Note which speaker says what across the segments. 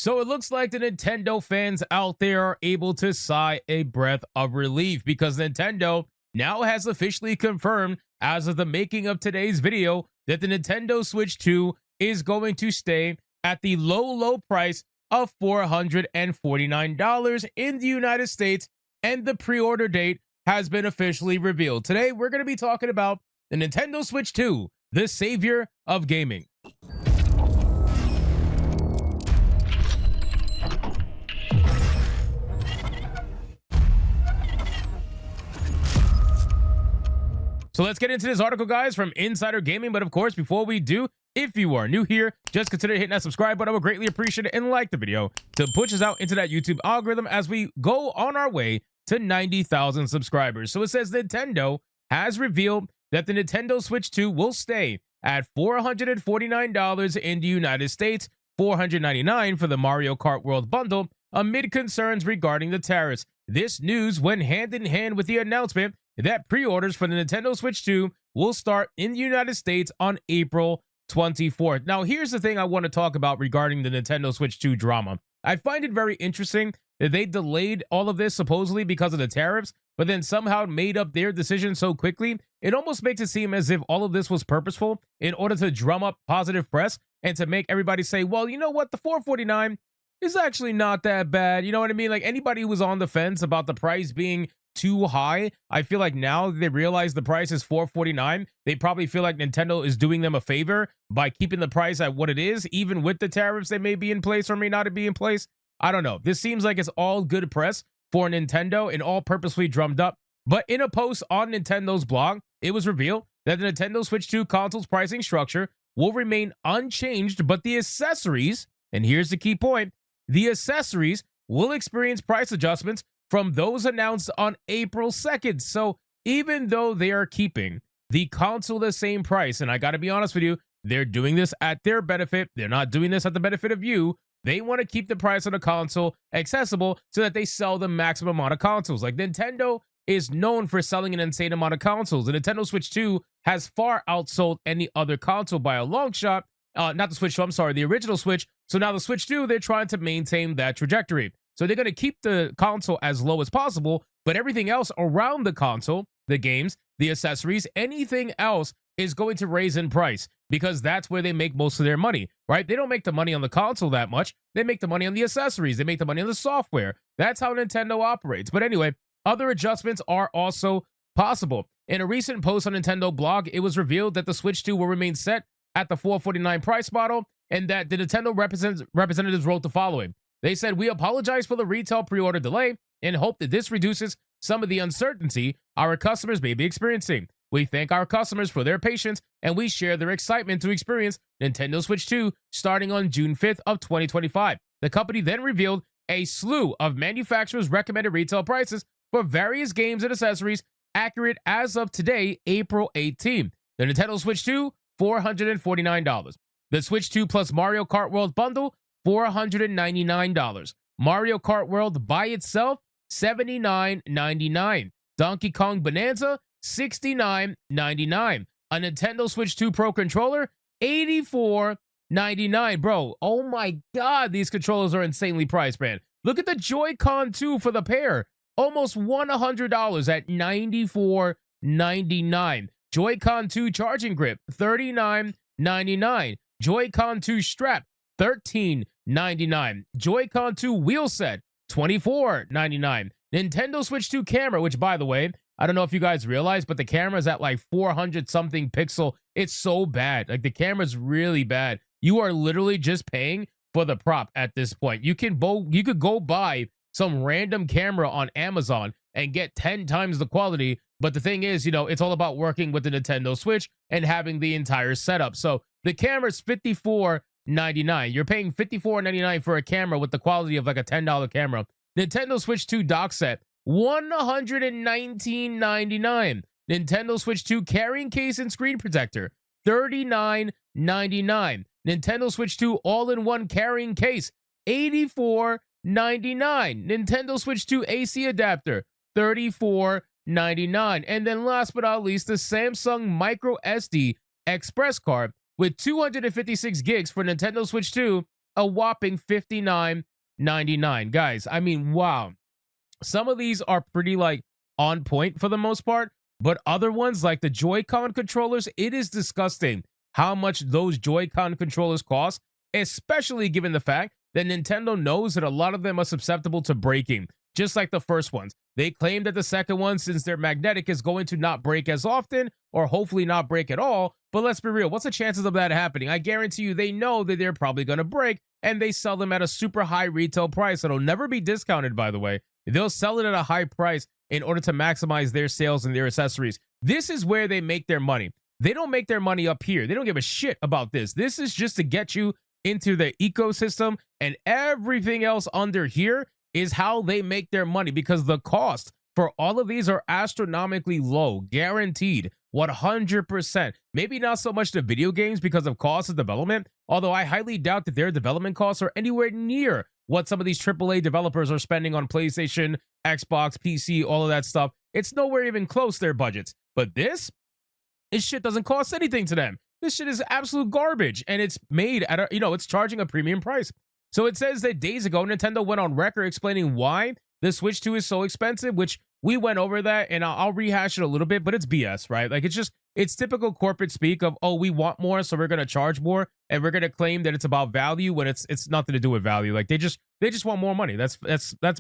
Speaker 1: So it looks like the Nintendo fans out there are able to sigh a breath of relief because Nintendo now has officially confirmed, as of the making of today's video, that the Nintendo Switch 2 is going to stay at the low price of $449 in the United States, and the pre-order date has been officially revealed. Today, we're going to be talking about the Nintendo Switch 2, the savior of gaming. So let's get into this article, guys, from Insider Gaming. But of course, before we do, if you are new here, just consider hitting that subscribe button. I would greatly appreciate it, and like the video to push us out into that YouTube algorithm as we go on our way to 90,000 subscribers. So it says Nintendo has revealed that the Nintendo Switch 2 will stay at $449 in the United States, $499 for the Mario Kart World bundle, amid concerns regarding the tariffs. This news went hand in hand with the announcement that pre-orders for the Nintendo Switch 2 will start in the United States on April 24th. Now, here's the thing I want to talk about regarding the Nintendo Switch 2 drama. I find it very interesting that they delayed all of this supposedly because of the tariffs, but then somehow made up their decision so quickly. It almost makes it seem as if all of this was purposeful in order to drum up positive press and to make everybody say, well, you know what, the $449 is actually not that bad. You know what I mean? Like, anybody who was on the fence about the price being too high, I feel like now they realize the price is $449, they probably feel like Nintendo is doing them a favor by keeping the price at what it is, even with the tariffs that may be in place or may not be in place. I don't know. This seems like it's all good press for Nintendo and all purposely drummed up. But in a post on Nintendo's blog, it was revealed that the Nintendo Switch 2 console's pricing structure will remain unchanged, but the accessories, and here's the key point, the accessories will experience price adjustments from those announced on April 2nd. So even though they are keeping the console the same price, and I got to be honest with you, they're doing this at their benefit. They're not doing this at the benefit of you. They want to keep the price of the console accessible so that they sell the maximum amount of consoles. Like, Nintendo is known for selling an insane amount of consoles. The Nintendo Switch 2 has far outsold any other console by a long shot. Not the Switch 2, I'm sorry, the original Switch. So now the Switch 2, they're trying to maintain that trajectory. So they're going to keep the console as low as possible, but everything else around the console, the games, the accessories, anything else is going to raise in price because that's where they make most of their money, right? They don't make the money on the console that much. They make the money on the accessories. They make the money on the software. That's how Nintendo operates. But anyway, other adjustments are also possible. In a recent post on Nintendo blog, it was revealed that the Switch 2 will remain set at the $449 price model, and that the Nintendo representatives wrote the following. They said, "We apologize for the retail pre-order delay and hope that this reduces some of the uncertainty our customers may be experiencing. We thank our customers for their patience, and we share their excitement to experience Nintendo Switch 2 starting on June 5th of 2025. The company then revealed a slew of manufacturers' recommended retail prices for various games and accessories, accurate as of today, April 18th. The Nintendo Switch 2, $449. The Switch 2 plus Mario Kart World bundle, $499. Mario Kart World by itself, $79.99. Donkey Kong Bonanza, $69.99. A Nintendo Switch 2 Pro controller, $84.99. Bro, oh my God, these controllers are insanely priced, man. Look at the Joy-Con 2 for the pair. Almost $100 at $94.99. Joy-Con 2 charging grip, $39.99. Joy-Con 2 strap, $13.99. Joy-Con 2 wheel set, $24.99. Nintendo Switch 2 camera, which, by the way, I don't know if you guys realize, but the camera's at like 400 something pixel. It's so bad. Like, the camera's really bad. You are literally just paying for the prop at this point. You could go buy some random camera on Amazon and get 10 times the quality. But the thing is, it's all about working with the Nintendo Switch and having the entire setup. So the camera's $54.99. You're paying $54.99 for a camera with the quality of like a $10 camera. Nintendo Switch 2 dock set, $119.99. Nintendo Switch 2 carrying case and screen protector, $39.99. Nintendo Switch 2 all-in-one carrying case, $84.99. Nintendo Switch 2 AC adapter, $34.99. And then last but not least, the Samsung Micro SD Express card with 256 gigs for Nintendo Switch 2, a whopping $59.99. Guys, I mean, wow. Some of these are pretty like on point for the most part, but other ones like the Joy-Con controllers, it is disgusting how much those Joy-Con controllers cost, especially given the fact that Nintendo knows that a lot of them are susceptible to breaking, just like the first ones. They claim that the second one, since they're magnetic, is going to not break as often, or hopefully not break at all. But let's be real, what's the chances of that happening? I guarantee you they know that they're probably going to break, and they sell them at a super high retail price that'll never be discounted, by the way. They'll sell it at a high price in order to maximize their sales and their accessories. This is where they make their money. They don't make their money up here. They don't give a shit about this. This is just to get you into the ecosystem, and everything else under here is how they make their money, because the cost for all of these are astronomically low, guaranteed 100%. Maybe not so much the video games because of cost of development, although I highly doubt that their development costs are anywhere near what some of these AAA developers are spending on PlayStation, Xbox, PC, all of that stuff. It's nowhere even close their budgets. But this shit doesn't cost anything to them. This shit is absolute garbage, and it's made at a, it's charging a premium price. So it says that days ago, Nintendo went on record explaining why the Switch 2 is so expensive, which we went over that, and I'll rehash it a little bit, but it's BS, right? Like, it's typical corporate speak of, oh, we want more, so we're going to charge more, and we're going to claim that it's about value when it's nothing to do with value. Like, they just want more money. That's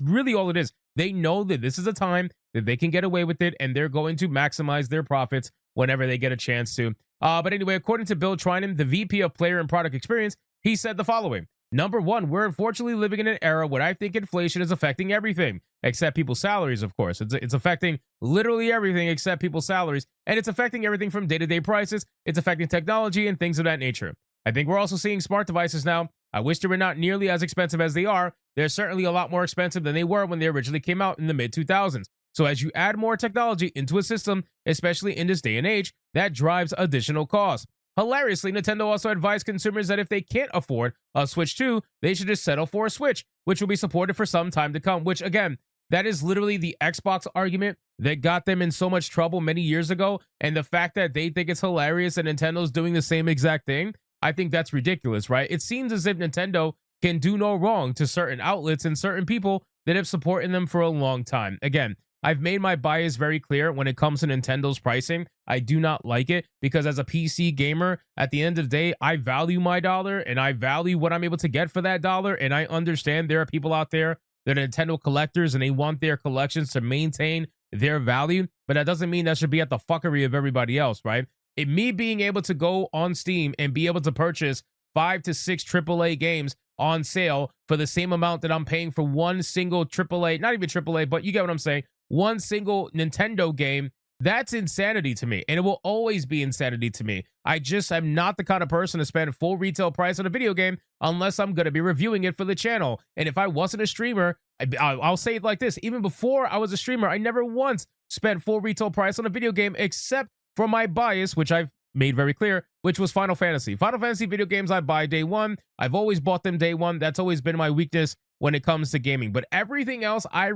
Speaker 1: really all it is. They know that this is a time that they can get away with it, and they're going to maximize their profits whenever they get a chance to. But anyway, according to Bill Trinan, the VP of Player and Product Experience, he said the following. Number one, we're unfortunately living in an era where I think inflation is affecting everything, except people's salaries, of course. It's affecting literally everything except people's salaries, and it's affecting everything from day-to-day prices. It's affecting technology and things of that nature. I think we're also seeing smart devices now. I wish they were not nearly as expensive as they are. They're certainly a lot more expensive than they were when they originally came out in the mid-2000s. So as you add more technology into a system, especially in this day and age, that drives additional costs. Hilariously, Nintendo also advised consumers that if they can't afford a Switch 2, they should just settle for a Switch, which will be supported for some time to come, which, again, that is literally the Xbox argument that got them in so much trouble many years ago, and the fact that they think it's hilarious that Nintendo's doing the same exact thing, I think that's ridiculous, right? It seems as if Nintendo can do no wrong to certain outlets and certain people that have supported them for a long time. Again, I've made my bias very clear when it comes to Nintendo's pricing. I do not like it because as a PC gamer, at the end of the day, I value my dollar and I value what I'm able to get for that dollar. And I understand there are people out there that are Nintendo collectors and they want their collections to maintain their value. But that doesn't mean that should be at the fuckery of everybody else, right? Me being able to go on Steam and be able to purchase 5 to 6 AAA games on sale for the same amount that I'm paying for one single AAA, not even AAA, but you get what I'm saying, one single Nintendo game, that's insanity to me, and it will always be insanity to me. I'm not the kind of person to spend full retail price on a video game unless I'm going to be reviewing it for the channel. And if I wasn't a streamer, I'll say it like this, even before I was a streamer, I never once spent full retail price on a video game except for my bias, which I've made very clear, which was Final Fantasy. Final Fantasy video games I buy day one. I've always bought them day one. That's always been my weakness when it comes to gaming. But everything else, I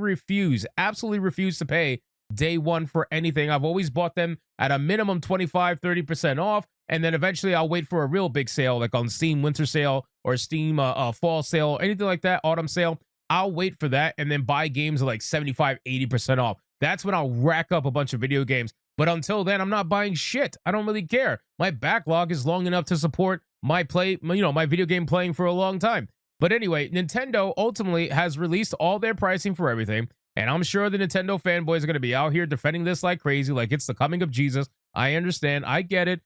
Speaker 1: absolutely refuse to pay day one for anything. I've always bought them at a minimum 25-30% off, and then eventually I'll wait for a real big sale, like on Steam winter sale or Steam fall sale, anything like that, autumn sale. I'll wait for that and then buy games at like 75-80% off. That's when I'll rack up a bunch of video games. But until then, I'm not buying shit. I don't really care. My backlog is long enough to support my video game playing for a long time. But anyway, Nintendo ultimately has released all their pricing for everything. And I'm sure the Nintendo fanboys are going to be out here defending this like crazy, like it's the coming of Jesus. I understand. I get it.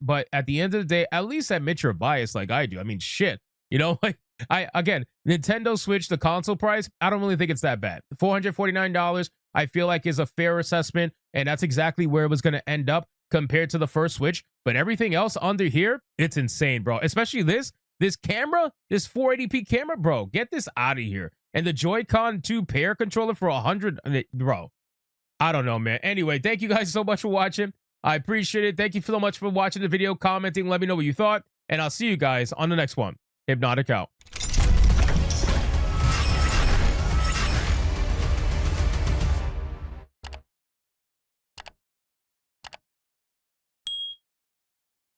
Speaker 1: But at the end of the day, at least admit your bias like I do. I mean, shit. Like Nintendo Switch, the console price, I don't really think it's that bad. $449, I feel like is a fair assessment. And that's exactly where it was going to end up compared to the first Switch. But everything else under here, it's insane, bro. Especially this camera, this 480p camera, bro. Get this out of here. And the Joy-Con 2 pair controller for $100, bro. I don't know, man. Anyway, thank you guys so much for watching. I appreciate it. Thank you so much for watching the video, commenting. Let me know what you thought. And I'll see you guys on the next one. Hypnotic out.